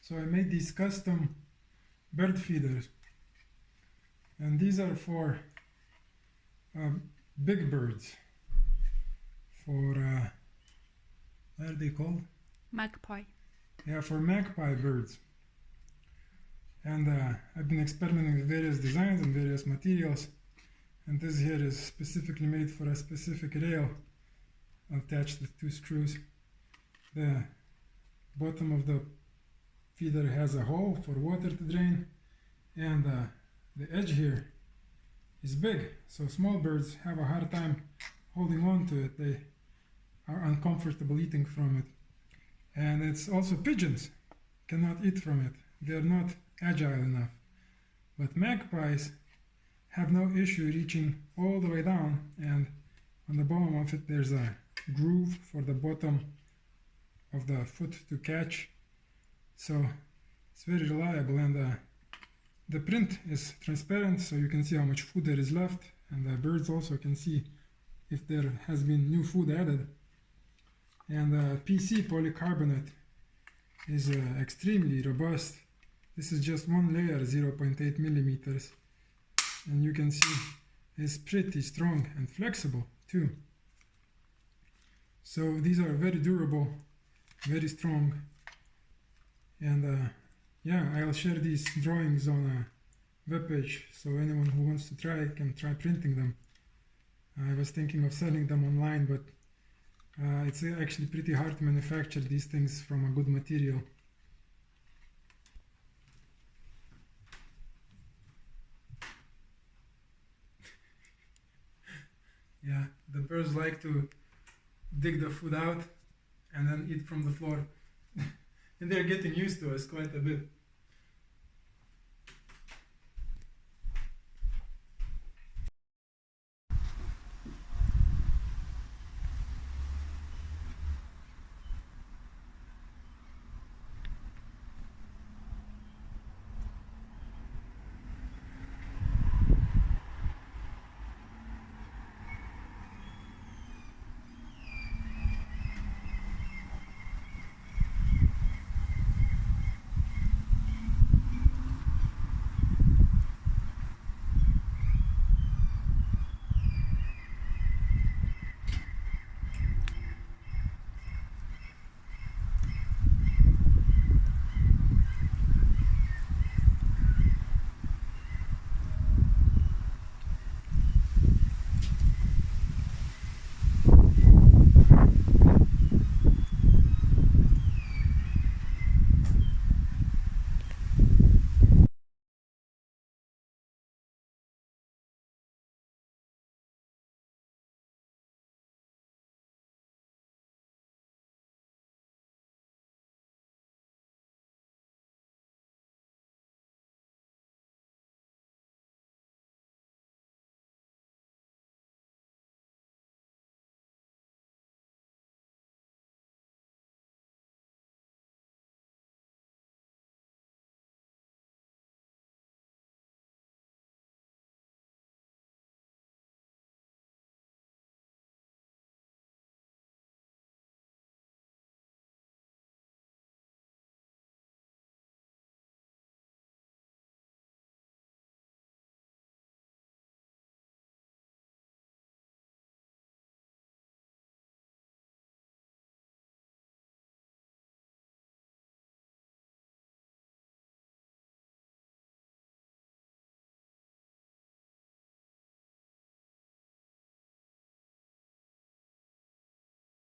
So I made these custom bird feeders, and these are for big birds, for what are they called? Magpie. Yeah, for magpie birds. And I've been experimenting with various designs and various materials, and this here is specifically made for a specific rail attached with 2 screws. The bottom of the feeder has a hole for water to drain, and the edge here is big, so small birds have a hard time holding on to it. They are uncomfortable eating from it. And it's also pigeons cannot eat from it. They're not agile enough. But magpies have no issue reaching all the way down, and on the bottom of it there's a groove for the bottom of the foot to catch. So it's very reliable, and the print is transparent, so you can see how much food there is left, and the birds also can see if there has been new food added. And PC polycarbonate is extremely robust. This is just one layer, 0.8 millimeters, and you can see it's pretty strong and flexible too. So these are very durable, very strong, and yeah, I'll share these drawings on a webpage, so anyone who wants to try can try printing them. I was thinking of selling them online, but it's actually pretty hard to manufacture these things from a good material. Yeah, the birds like to dig the food out and then eat from the floor. And they're getting used to us quite a bit.